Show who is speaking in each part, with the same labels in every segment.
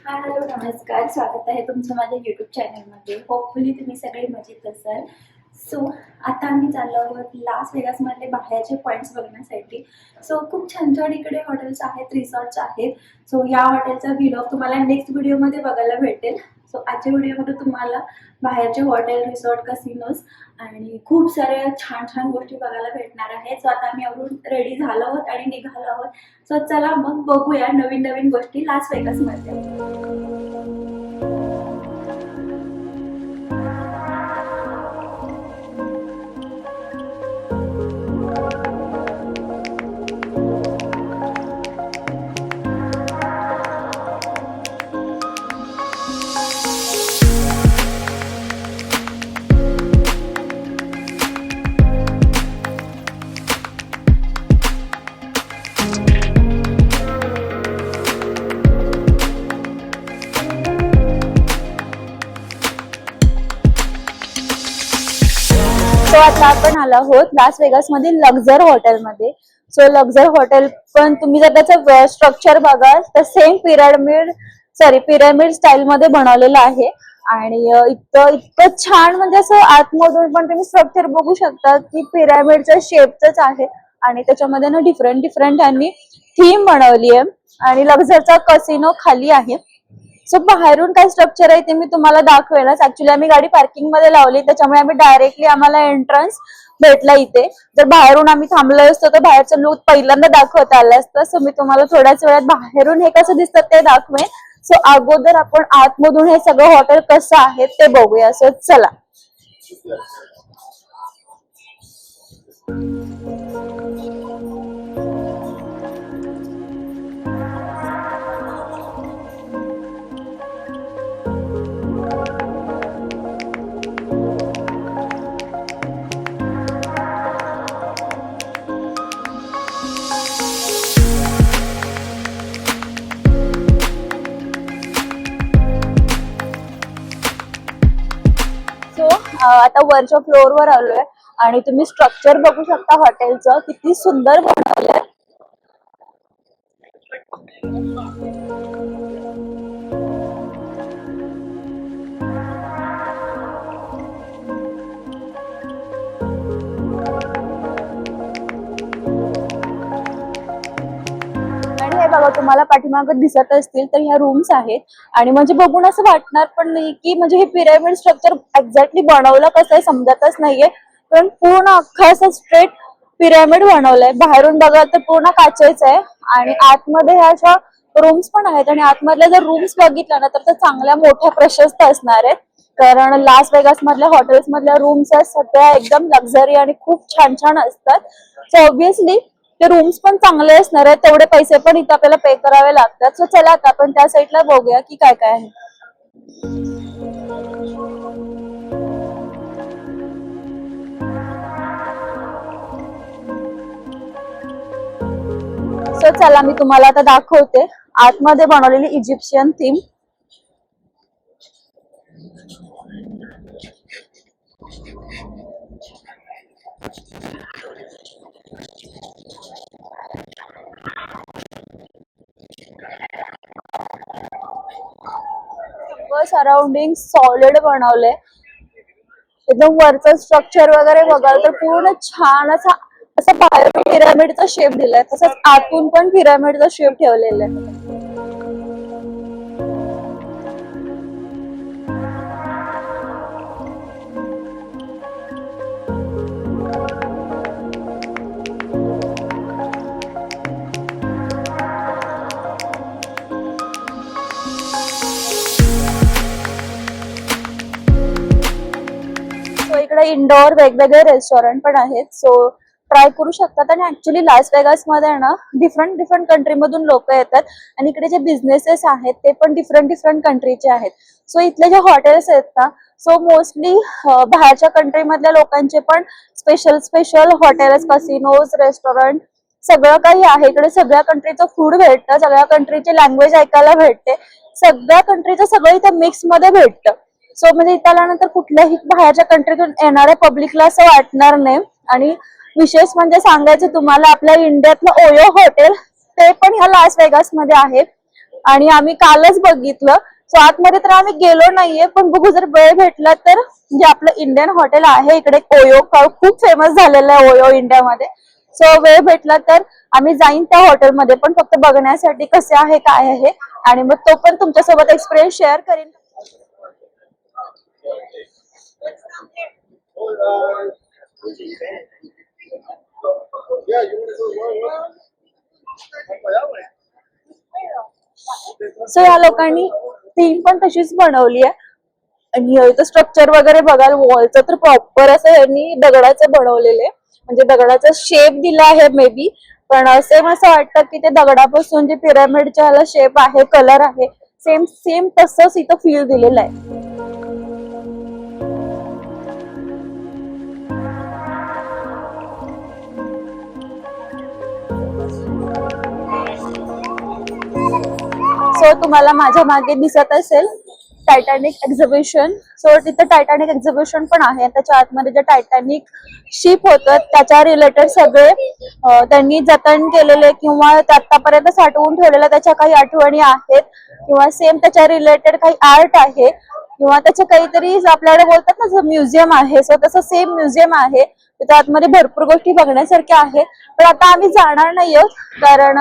Speaker 1: Hello नमस्कार, स्वागत आहे तुमचं माझ्या यूट्यूब चॅनलमध्ये. होपफुली तुम्ही सगळे मजेत असाल. सो आता आम्ही चाललो आहोत लास व्हेगासमधले बाहेरचे पॉईंट्स बघण्यासाठी. सो खूप छान छान इकडे हॉटेल्स आहेत, रिसॉर्ट्स आहेत. सो या हॉटेलचा व्लॉग तुम्हाला नेक्स्ट व्हिडिओमध्ये बघायला भेटेल. सो आजच्या व्हिडिओमध्ये तुम्हाला बाहेरचे हॉटेल, रिसॉर्ट, कसिनोज आणि खूप साऱ्या छान छान गोष्टी बघायला भेटणार आहेत. सो आता आम्ही आवरून रेडी झालो आहोत आणि निघालो आहोत. सो चला मग बघूया नवीन नवीन गोष्टी लास व्हेगासमध्ये. सो आता आपण आलो आहोत लास व्हेगास मधील लक्झर हॉटेलमध्ये. सो लक्झर हॉटेल पण तुम्ही जर त्याचं स्ट्रक्चर बघाल तर सेम पिरामिड स्टाईल मध्ये बनवलेलं आहे. आणि इतकं छान, म्हणजे असं आतमधून पण तुम्ही स्ट्रक्चर बघू शकता की पिरामिडच्या शेपच आहे. आणि त्याच्यामध्ये ना डिफरंट त्यांनी थीम बनवली आहे. आणि लक्झरचा कसिनो खाली आहे. सो बाहेरून काय स्ट्रक्चर आहे ते मी तुम्हाला दाखवेलच. ऍक्च्युली आम्ही गाडी पार्किंग मध्ये लावली, त्याच्यामुळे आम्हाला एंट्रन्स भेटला इथे. जर बाहेरून आम्ही थांबलो असतो तर बाहेरचं लुक पहिल्यांदा दाखवता आलं असतं. सो मी तुम्हाला थोड्याच वेळात बाहेरून हे कसं दिसतं ते दाखवेन. सो अगोदर आपण आतमधून हे सगळं हॉटेल कसं आहे ते बघूया. सो चला. आता वरच्या फ्लोअरवर आलोय आणि तुम्ही स्ट्रक्चर बघू शकता हॉटेलचं, किती सुंदर बनवलंय. आणि हे बघा, तुम्हाला पाठीमागे दिसत असतील तर ह्या रूम्स आहेत. आणि म्हणजे बघून असं वाटणार पण नाही की म्हणजे हे पिरामिड स्ट्रक्चर एक्झॅक्टली बनवलं कसं आहे समजतच नाहीये. पण पूर्ण अख्खं असं स्ट्रेट पिरामिड बनवलंय. बाहेरून बघा तर पूर्ण काचेच आहे. आणि आतमध्ये ह्या अशा रूम्स पण आहेत. आणि आतमधल्या जर रूम्स बघितल्या ना तर चांगल्या मोठ्या प्रशस्त असणार आहेत. कारण लास व्हेगास मधल्या हॉटेल्स मधल्या रूम्स सध्या एकदम लक्झरी आणि खूप छान छान असतात. सो ऑब्व्हियसली ते रूम्स पण चांगले असणार आहेत, तेवढे पैसे पण इथे आपल्याला पे करावे लागतात. सो चला आता आपण त्या साईडला बघूया की काय काय आहे. सो चला मी तुम्हाला आता दाखवते आतमध्ये बनवलेली इजिप्शियन थीम. सराउंडिंग सॉलिड बनवलंय. एकदम वरचं स्ट्रक्चर वगैरे बघाल तर पूर्ण छान असं बाहेरून पिरामिडचा शेप दिलाय, तसंच आतून पण पिरामिडचा शेप ठेवलेला आहे. इकडे इंडोर वेगवेगळे रेस्टॉरंट पण आहेत. सो ट्राय करू शकतात. आणि ऍक्च्युली लास व्हेगास मध्ये ना डिफरंट कंट्री मधून लोक येतात. आणि इकडे जे बिझनेसेस आहेत ते पण डिफरंट कंट्रीचे आहेत. सो इथले जे हॉटेल्स आहेत ना, सो मोस्टली बाहेरच्या कंट्री मधल्या लोकांचे पण स्पेशल हॉटेल्स, कसिनोज, रेस्टॉरंट सगळं काही आहे. इकडे सगळ्या कंट्रीचं फूड भेटतं, सगळ्या कंट्रीची लँग्वेज ऐकायला भेटते, सगळ्या कंट्रीचं सगळं इथे मिक्स मध्ये भेटतं. सो म्हणजे इथे आल्यानंतर कुठल्याही बाहेरच्या कंट्रीतून येणाऱ्या पब्लिकला असं वाटणार नाही. आणि विशेष म्हणजे सांगायचं तुम्हाला, आपल्या इंडियातलं ओयो हॉटेल ते पण ह्या लास व्हेगास मध्ये आहे. आणि आम्ही कालच बघितलं. सो आतमध्ये तर आम्ही गेलो नाहीये, पण बघू जर वेळ भेटला तर. जे आपलं इंडियन हॉटेल आहे इकडे ओयो, खूप फेमस झालेलं आहे ओयो इंडियामध्ये. सो वेळ भेटला तर आम्ही जाईन त्या हॉटेलमध्ये पण, फक्त बघण्यासाठी कसे आहे काय आहे, आणि मग तो पण तुमच्यासोबत एक्सपिरियन्स शेअर करेन. सो या लोकांनी थीम पण तशीच बनवली आहे. आणि इथं स्ट्रक्चर वगैरे बघाल वॉलचं तर प्रॉपर असं यांनी दगडाचं बनवलेलं आहे, म्हणजे दगडाचा शेप दिला आहे मे बी. पण सेम असं वाटतं की ते दगडापासून जे पिरामिडच्या ह्याला शेप आहे, कलर आहे, सेम सेम तसंच इथं फील दिलेलं आहे. सो तुम्हाला माझ्या मागे दिसत असेल टायटॅनिक एक्झिबिशन. सो तिथं टायटॅनिक एक्झिबिशन पण आहे. त्याच्या आतमध्ये जे टायटॅनिक शिप होतं त्याच्या रिलेटेड सगळे त्यांनी जतन केलेले किंवा आतापर्यंत साठवून ठेवलेल्या त्याच्या काही आठवणी आहेत, किंवा सेम त्याच्या रिलेटेड काही आर्ट आहे, किंवा त्याचे काहीतरी आपल्याकडे बोलतात ना म्युझियम आहे. सो तसं सेम म्युझियम आहे. त्याच्या आतमध्ये भरपूर गोष्टी बघण्यासारख्या आहेत. पण आता आम्ही जाणार नाही आहोत, कारण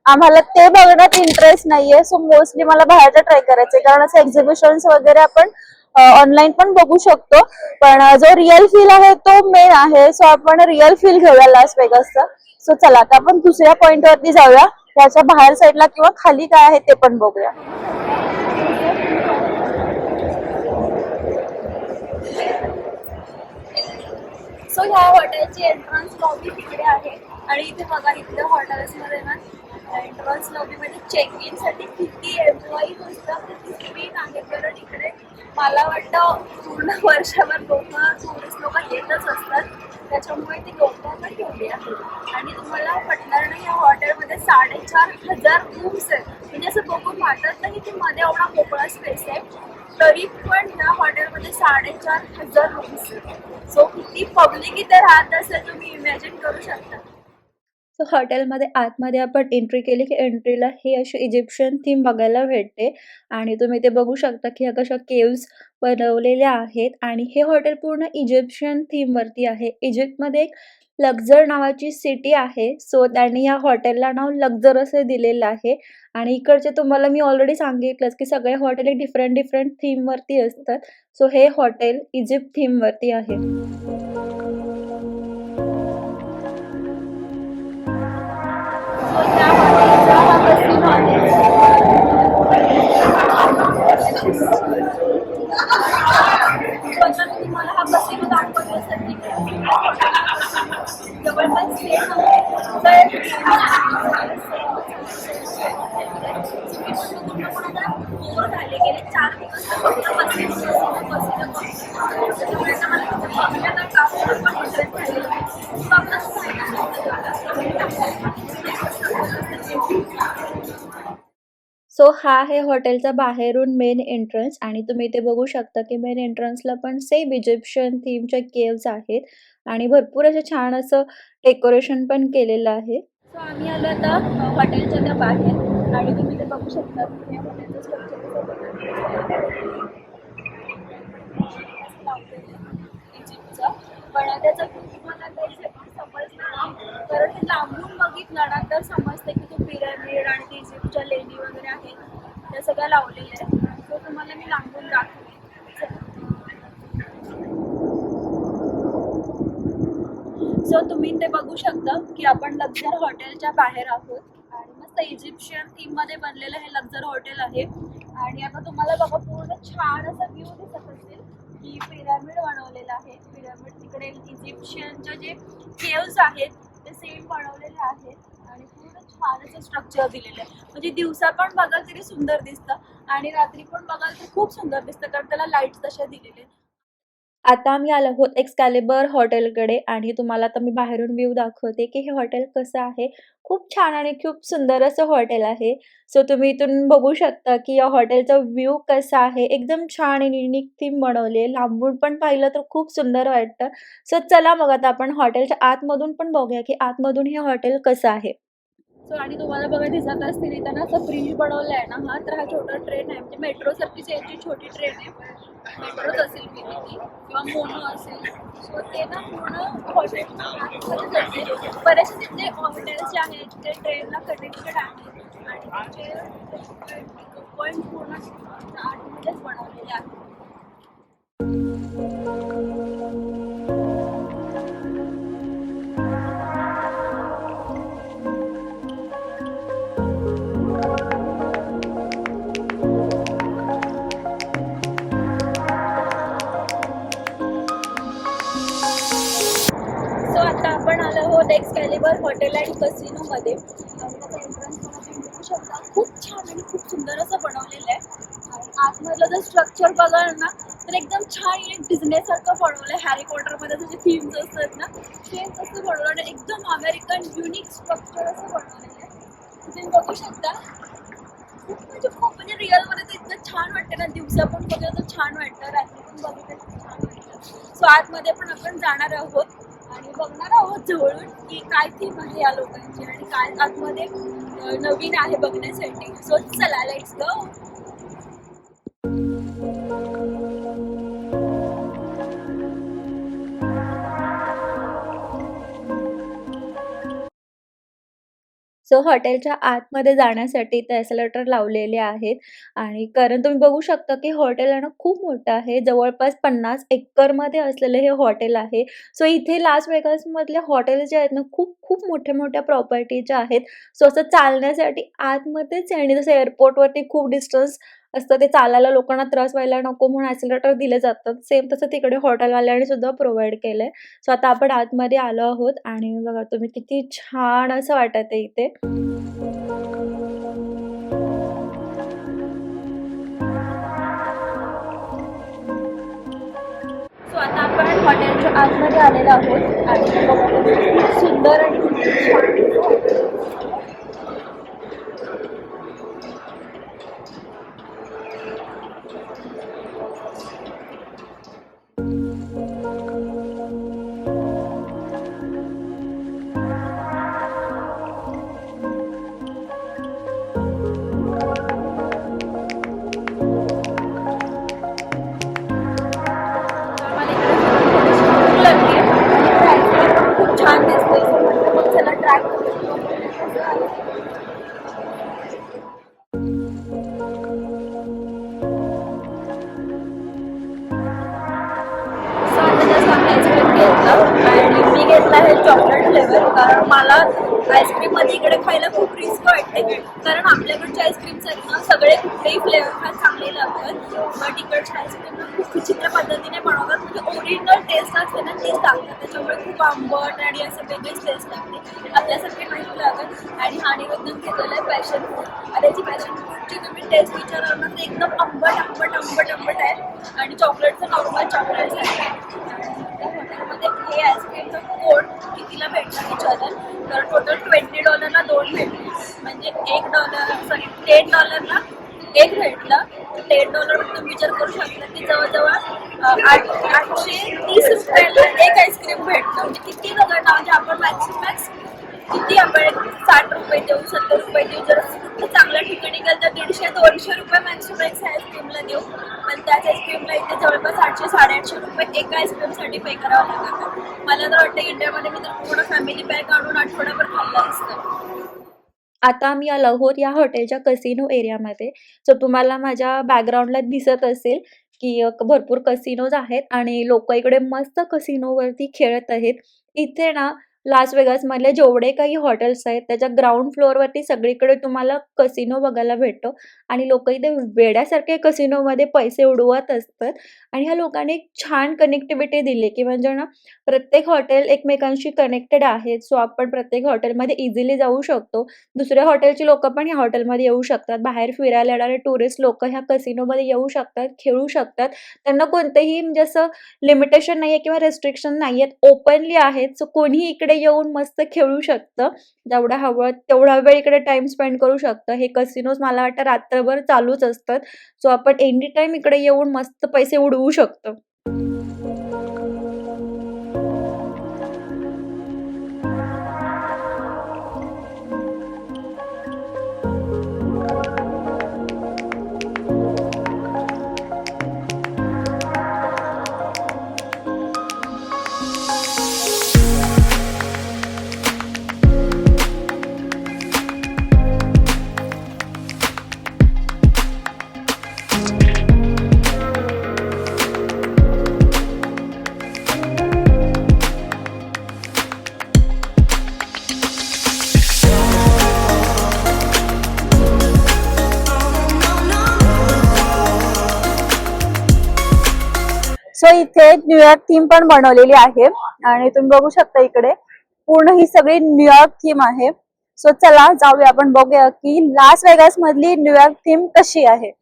Speaker 1: आम्हाला ते बघण्यात इंटरेस्ट नाहीये. सो मोस्टली मला बाहेरचं ट्राय करायचंय, कारण असं एक्झिबिशन वगैरे आपण ऑनलाईन पण बघू शकतो. पण जो रिअल फील आहे तो मेन आहे. सो आपण रिअल फील घेऊया लास वेगासचा. सो चला आता आपण दुसऱ्या पॉइंट वरती जाऊया, त्याच्या बाहेर साईडला किंवा खाली काय आहे ते पण बघूया. सो ह्या हॉटेलची एंट्रन्स लॉबी तिकडे आहे, आणि इथे बघा इथल्या हॉटेल्समध्ये ना एंट्रन्स लॉबीमध्ये चेक इन साठी किती एम्प्लॉई असतात ते स्क्रीन आहे. कारण इकडे मला वाटतं पूर्ण वर्षभर टुरिस्ट लोक येतच असतात, त्याच्यामुळे ती लोकं पण ठेवली आहे. आणि तुम्हाला पटणार नाही, या हॉटेलमध्ये 4,500 रूम्स आहेत. म्हणजे असं बघून वाटत नाही की मध्ये एवढा मोकळा स्पेस आहे, तरी पण या हॉटेलमध्ये 4,500 रूम्स आहेत. सो किती पब्लिक इथे राहत असेल तुम्ही इमॅजिन करू शकता. सो हॉटेलमध्ये आतमध्ये आपण एंट्री केली की एंट्रीला ही अशी इजिप्शियन थीम बघायला भेटते, आणि तुम्ही ते बघू शकता की ह्या कशा केव्स बनवलेल्या आहेत, आणि हे हॉटेल पूर्ण इजिप्शियन थीम वरती आहे. इजिप्तमध्ये एक लक्झर नावाची सिटी आहे. सो त्यांनी या हॉटेलला नाव लक्झर असे दिलेलं आहे. आणि इकडचे तुम्हाला मी ऑलरेडी सांगितलंच की सगळे हॉटेल डिफरंट डिफरंट थीम वरती असतात. सो हे हॉटेल इजिप्त थीम वरती आहे. त्या हॉटेलचा हा कसिनो आहे. तुम्हाला हा कसिनो दाखवण्यासाठी जवळपास बोर झाले, गेले 4 दिवस सो हा आहे हॉटेलचा बाहेरून मेन एंट्रन्स, आणि तुम्ही इथे बघू शकता की मेन एंट्रन्सला पण सेम इजिप्शियन थीमच्या केव्स आहेत, आणि भरपूर असं छान असं डेकोरेशन पण केलेलं आहे. सो आम्ही आलो आता हॉटेलच्या त्या बाहेर, आणि तुम्ही ते बघू शकता की हॉटेलचं इजिप्तचं. पण त्याचं तुम्हाला काही समजलं, कारण ते लांबून बघितलं ना तर समजतं की तो पिरॅमिड आणि ते इजिप्तच्या लेणी वगैरे आहेत त्या सगळ्या लावलेल्या आहेत. तो तुम्हाला मी लांबून दाखवेन. सो तुम्ही ते बघू शकता की आपण लक्झर हॉटेलच्या बाहेर आहोत, आणि मस्त इजिप्शियन थीम मध्ये बनलेलं हे लक्झर हॉटेल आहे. आणि आता तुम्हाला बघा पूर्ण छान असा व्ह्यू दिसत असेल की पिरॅमिड बनवलेला आहे. पिरॅमिड तिकडे इजिप्शियनचे जे केव्स आहेत ते सेम बनवलेले आहेत, आणि पूर्ण छान असं स्ट्रक्चर दिलेलं आहे. म्हणजे दिवसा पण बघाल तरी सुंदर दिसतं, आणि रात्री पण बघाल तर खूप सुंदर दिसतं, कारण त्याला लाईट्स तशा दिलेले. आता आम्ही आलो आहोत एक्सकॅलिबर हॉटेलकडे, आणि तुम्हाला आता मी बाहेरून व्ह्यू दाखवते की हे हॉटेल कसं आहे. खूप छान आणि खूप सुंदर असं हॉटेल आहे. सो तुम्ही इथून बघू शकता की या हॉटेलचा व्ह्यू कसा आहे. एकदम छान आणि युनिक थीम बनवली आहे. लांबून पण पाहिलं तर खूप सुंदर वाटतं. सो चला मग आता आपण हॉटेलच्या आतमधून पण बघूया की आतमधून हे हॉटेल कसं आहे. सो आणि तुम्हाला बघा दिसत असतील इथं ना असं ब्रिज बनवलं आहे ना हा, तर हा छोटा ट्रेन आहे म्हणजे मेट्रो सारखीच याची छोटी ट्रेन आहे, मेट्रोच असेल मी ती किंवा मोनो असेल. सो ते ना पूर्ण हॉटेल बरेचसे तिथले हॉटेल्स जे आहेत ते ट्रेनला कनेक्टेड आहेत आणि त्याचे पॉईंट पूर्ण आतमध्येच बनवलेले आहेत. सो आता आपण आलो आहोत एक्सकॅलिबर हॉटेल अँड कसिनोमध्ये आणि त्याचा एंट्रन्स तुम्ही बघू शकता. खूप छान आणि खूप सुंदर असं बनवलेलं आहे आणि आतमधलं जर स्ट्रक्चर बघाल ना तर एकदम छान एक बिझनेससारखं बनवलं आहे. हॅरी पॉटरमध्ये जसे थीम्स असतात ना सेम तसं बनवलं आणि एकदम अमेरिकन युनिक स्ट्रक्चर असं बनवलेलं आहे. तुम्ही बघू शकता. खूप म्हणजे रिअलमध्ये तर इतकं छान वाटतं ना, दिवसा पण बघितलं तर छान वाटतं, रात्री पण बघितलं तर छान वाटतं. सो आतमध्ये पण आपण जाणार आहोत आणि बघणार आहोत जवळून की काय थीम आहे या लोकांची आणि काय आतमध्ये नवीन आहे बघण्यासाठी. सो चला लेट्स गो. सो हॉटेलच्या आतमध्ये जाण्यासाठी ते एस्केलेटर लावलेले आहेत आणि कारण तुम्ही बघू शकता, की हॉटेल आहे ना खूप मोठं आहे. जवळपास 50 एकरमध्ये असलेलं हे हॉटेल आहे. सो इथे लास वेगासमधले हॉटेल्स जे आहेत ना, खूप खूप मोठ्या-मोठ्या प्रॉपर्टीच्या आहेत. सो असं चालण्यासाठी आतमध्येच आहे आणि जसं एअरपोर्टवरती खूप डिस्टन्स असतं, ते चालायला लोकांना त्रास व्हायला नको म्हणून एस्केलेटर दिले जातात. सेम तसं तिकडे हॉटेलवाल्यांनी सुद्धा प्रोव्हाईड केलंय. सो आता आपण आतमध्ये आलो आहोत आणि बघा तुम्ही किती छान असं वाटत आहे इथे. सो आता आपण हॉटेलच्या आतमध्ये आलेलो आहोत आणि बघा खूप सुंदर आणि खूप छान. आम्हाला इकडे भूक लागली आहे. खूप छान दिसते. मग चला ट्राय करू. सो आता जस्ट आम्ही आईस्क्रीम घेतलं आणि मी घेतला आहे चॉकलेट फ्लेवर, कारण मला आईस्क्रीममध्ये इकडे खायला खूप रिस्क वाटते, कारण आपल्याकडचे आईस्क्रीम्स आहेत ना सगळे कुठलेही फ्लेवर हा चांगले लागतात, बट इकडच्या आईस्क्रीमला खूप विचित्र पद्धतीने बनवतात. म्हणजे ओरिजिनल टेस्ट असते ना तेच लागतात, त्याच्यामुळे खूप आंबट आणि असं वेगळीच टेस्ट लागते, आपल्यासारखे नाही लागत. आणि हा निवेदन घेतलेलं आहे पॅशन फ्रूट आणि त्याची पॅशन फ्रूटची तुम्ही टेस्ट विचाराल ना तर एकदम आंबट आंबट आंबट आंबट आहे आणि चॉकलेटचं नॉर्मल चॉकलेट आहे. त्या हॉटेलमध्ये हे आईस्क्रीमचं कोड कितीला भेटलं विचाराल तर टोटल $20ला 2 भेटले, म्हणजे $10ला एक भेटलं. $10 तुम्ही विचार करू शकता की जवळजवळ 830 रुपयाला एक आईस्क्रीम भेटतं. म्हणजे किती बघा ना, म्हणजे आपण मॅक्स किती आपण ₹60 देऊ, ₹70 देऊ, जर खूप चांगल्या ठिकाणी गेलं तर ₹150-200 मॅक्स आईस्क्रीमला देऊ, पण त्याच आईस्क्रीमला इथे जवळपास 800-850 एका आईस्क्रीमसाठी पे करावं लागतं. मला तर वाटतं इंडियामध्ये मी तर पूर्ण फॅमिली पॅक आणून आठवड्याभर खाल्लं असतं. आता आम्ही आलो आहोत या हॉटेलच्या कसिनो एरियामध्ये. सो तुम्हाला माझ्या बॅकग्राऊंडला दिसत असेल, की भरपूर कसिनोज आहेत आणि लोकं इकडे मस्त कसिनोवरती खेळत आहेत. इथे ना लास वेगासमधले जेवढे काही हॉटेल्स आहेत, त्याच्या ग्राउंड फ्लोअरवरती सगळीकडे तुम्हाला कसिनो बघायला भेटतो आणि लोकं इथे वेड्यासारखे कसिनोमध्ये पैसे उडवत असतात आणि ह्या लोकांनी एक छान कनेक्टिव्हिटी दिली, की म्हणजे ना प्रत्येक हॉटेल एकमेकांशी कनेक्टेड आहेत. सो आपण प्रत्येक हॉटेलमध्ये इझिली जाऊ शकतो. दुसऱ्या हॉटेलची लोकं पण ह्या हॉटेलमध्ये येऊ शकतात. बाहेर फिरायला येणारे टुरिस्ट लोकं ह्या कसिनोमध्ये येऊ शकतात, खेळू शकतात. त्यांना कोणतेही म्हणजे असं लिमिटेशन नाहीये किंवा रिस्ट्रिक्शन नाहीयेत. ओपनली आहेत. सो कोणीही इकडे येऊन मस्त खेळू शकतं. जेवढं हवं तेवढा वेळ इकडे टाईम स्पेंड करू शकतं. हे कसिनोज मला वाटतं रात्रभर चालूच असतात. सो आपण एनी टाईम इकडे येऊन मस्त पैसे उडवू शकतो. सो इथे न्यूयॉर्क थीम पण बनवलेली आहे आणि तुम्ही बघू शकता इकडे पूर्ण ही सगळी न्यूयॉर्क थीम आहे. सो चला जाऊया, आपण बघूया की लास वेगास मधली न्यूयॉर्क थीम कशी आहे.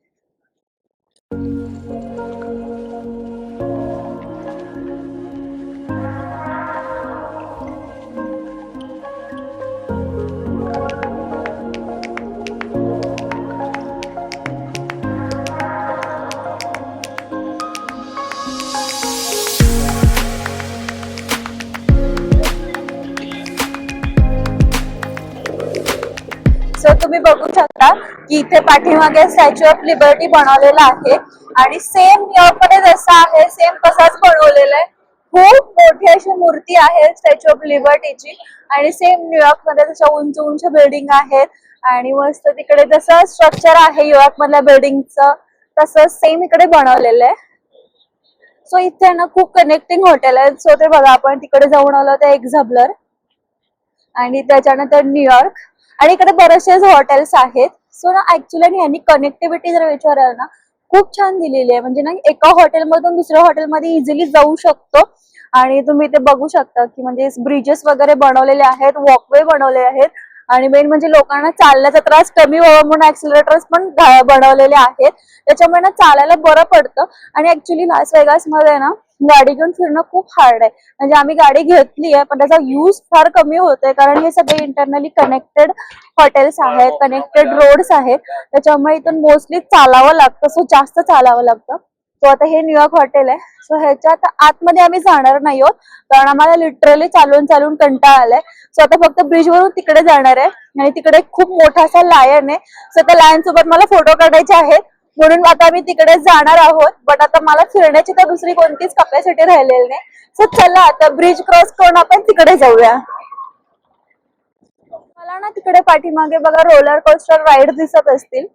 Speaker 1: सो तुम्ही बघू शकता की इथे पाठीमागे स्टॅच्यू ऑफ लिबर्टी बनवलेला आहे आणि सेम न्यूयॉर्क मध्ये जसा आहे सेम तसाच बनवलेला आहे. खूप मोठी अशी मूर्ती आहे स्टॅच्यू ऑफ लिबर्टीची आणि सेम न्यूयॉर्क मध्ये तशा उंच उंच बिल्डिंग आहेत आणि मस्त तिकडे जसं स्ट्रक्चर आहे न्यूयॉर्क मधल्या बिल्डिंगचं तसं सेम इकडे बनवलेलं आहे. सो इथे ना खूप कनेक्टिंग हॉटेल आहेत. सो ते बघा, आपण तिकडे जाऊन आलो ते एक्झाम्पलर आणि त्याच्यानंतर न्यूयॉर्क आणि इकडे बरेचसेच हॉटेल्स आहेत. सो ना ऍक्च्युली यांनी कनेक्टिव्हिटी जर विचाराल ना खूप छान दिलेली आहे. म्हणजे ना एका हॉटेलमधून दुसऱ्या हॉटेलमध्ये इझिली जाऊ शकतो आणि तुम्ही ते बघू शकता की म्हणजे ब्रिजेस वगैरे बनवलेले आहेत, वॉकवे बनवले आहेत आणि मेन म्हणजे लोकांना चालण्याचा त्रास कमी व्हावा म्हणून ऍक्सिलरेटर्स पण बनवलेले आहेत. त्याच्यामुळे ना चालायला बरं पडतं आणि ऍक्च्युली लास वेगास मध्ये ना गाडी घेऊन फिरणं खूप हार्ड आहे. म्हणजे आम्ही गाडी घेतली आहे पण त्याचा यूज फार कमी होतोय कारण हे सगळे इंटरनली कनेक्टेड हॉटेल्स आहेत, कनेक्टेड रोड्स आहेत, त्याच्यामुळे इथून मोस्टली चालावं लागतं. सो जास्त चालावं लागतं. सो आता हे न्यूयॉर्क हॉटेल आहे. सो ह्याच्यात आतमध्ये आम्ही जाणार नाही आहोत कारण आम्हाला लिटरली चालून चालून कंटाळा आलाय. सो आता फक्त ब्रिज वरून तिकडे जाणार आहे आणि तिकडे खूप मोठा असा लायन आहे. सो त्या लायन सोबत मला फोटो काढायचे आहेत म्हणून आता मी तिकडे जाणार आहोत. बट आता मला फिरण्याची तर दुसरी कोणतीच कपॅसिटी राहिलेली नाही. सो चला आता ब्रिज क्रॉस करून आपण तिकडे जाऊया. मला ना तिकडे पाठीमागे बघा रोलर कोस्टर राईड दिसत असतील.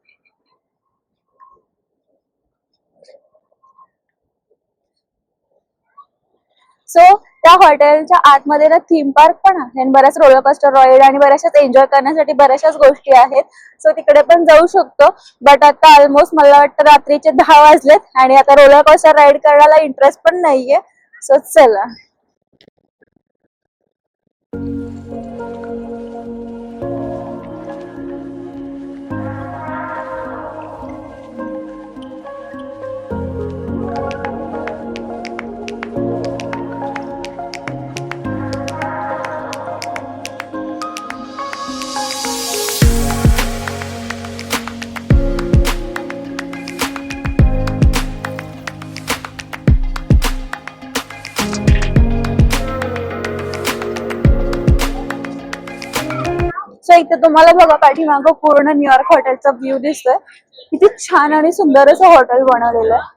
Speaker 1: सो त्या हॉटेलच्या आतमध्ये ना थीम पार्क पण आहे आणि बऱ्याच रोलर कोस्टर राईड आणि बऱ्याचशाच एन्जॉय करण्यासाठी बऱ्याचशाच गोष्टी आहेत. सो तिकडे पण जाऊ शकतो. बट आता ऑलमोस्ट मला वाटतं रात्रीचे 10 वाजलेत आणि आता रोलर कोस्टर राईड करायला इंटरेस्ट पण नाहीये. सो चला. सो इथे तुम्हाला बघा पाठीमागं पूर्ण न्यूयॉर्क हॉटेलचा व्ह्यू दिसतोय. किती छान आणि सुंदर असं हॉटेल बनवलेलं आहे.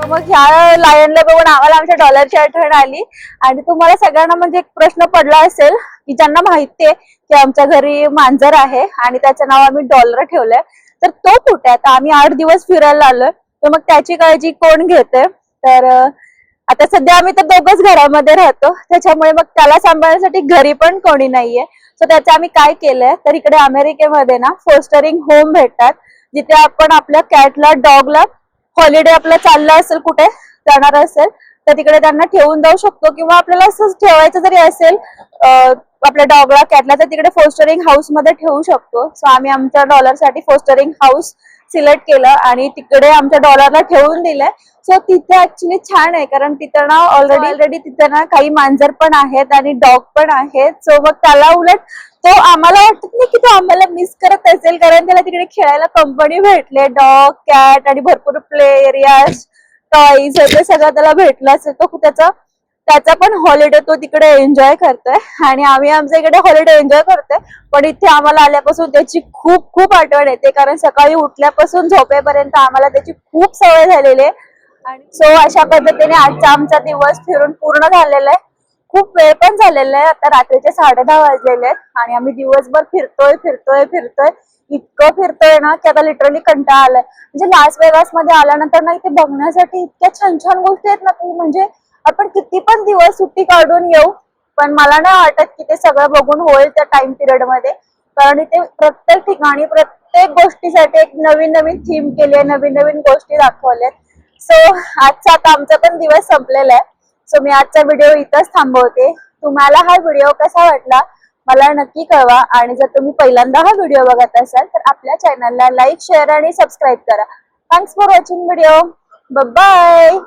Speaker 1: मग ह्या लायनला बघून आम्हाला आमच्या डॉलरची आठवण आली आणि तुम्हाला सगळ्यांना म्हणजे एक प्रश्न पडला असेल की ज्यांना माहितीये की आमच्या घरी मांजर आहे आणि त्याचं नाव आम्ही डॉलर ठेवलंय, तर तो कुठे आहे? आता आम्ही 8 दिवस फिरायला आलोय तर मग त्याची काळजी कोण घेते? तर आता सध्या आम्ही तर दोघंच घरामध्ये राहतो त्याच्यामुळे मग त्याला सांभाळण्यासाठी घरी पण कोणी नाहीये. सो त्याचं आम्ही काय केलंय तर इकडे अमेरिकेमध्ये ना फोस्टरिंग होम भेटतात जिथे आपण आपल्या कॅटला डॉगला हॉलिडे आपला चालला असेल कुठे जाणार असेल तर तिकडे त्यांना ठेवून जाऊ शकतो किंवा आपल्याला असंच ठेवायचं जरी असेल आपल्या डॉगला कॅटला तर तिकडे फोस्टरिंग हाऊस मध्ये ठेवू शकतो. सो आम्ही आमच्या डॉलरसाठी फोस्टरिंग हाऊस सिलेक्ट केलं आणि तिकडे आमच्या डॉलरला ठेवून दिलंय. सो तिथे ऍक्च्युली छान आहे कारण तिथं ना ऑलरेडी तिथे ना काही मांजर पण आहेत आणि डॉग पण आहेत. सो मग त्याला उलट तो आम्हाला वाटत नाही की तो आम्हाला मिस करत असेल कारण त्याला तिकडे खेळायला कंपनी भेटले, डॉग कॅट आणि भरपूर प्ले एरियाज टॉईज हे सगळं त्याला भेटलं असेल. तो त्याचा पण हॉलिडे तो तिकडे एन्जॉय करतोय आणि आम्ही आमच्या इकडे हॉलिडे एन्जॉय करतोय. पण इथे आम्हाला आल्यापासून त्याची खूप खूप आठवण येते कारण सकाळी उठल्यापासून झोपेपर्यंत आम्हाला त्याची खूप सवय झालेली आहे सो अशा पद्धतीने आजचा आमचा दिवस फिरून पूर्ण झालेला आहे. खूप वेळ पण झालेला आहे, आता रात्रीचे 10:30 वाजलेले आहेत आणि आम्ही दिवसभर फिरतोय. इतकं फिरतोय ना की आता लिटरली कंटाळा आलाय. म्हणजे लास वेगास मध्ये आल्यानंतर ना इथे बघण्यासाठी इतक्या छान छान गोष्टी आहेत ना, तुम्ही म्हणजे आपण किती पण दिवस सुट्टी काढून येऊ, पण मला नाही वाटत की ते सगळं बघून होईल त्या टाइम पिरियड मध्ये. कारण इथे प्रत्येक ठिकाणी प्रत्येक गोष्टीसाठी एक नवीन नवीन थीम केली आहे, नवीन नवीन गोष्टी दाखवल्यात. सो आजचा आता आमचा पण दिवस संपलेला आहे. सो मी आजचा व्हिडिओ इथंच थांबवते. तुम्हाला हा व्हिडिओ कसा वाटला मला नक्की कळवा, आणि जर तुम्ही पहिल्यांदा हा व्हिडिओ बघत असाल तर आपल्या चॅनलला लाईक, शेअर आणि सबस्क्राईब करा. Thanks for watching video. Bye.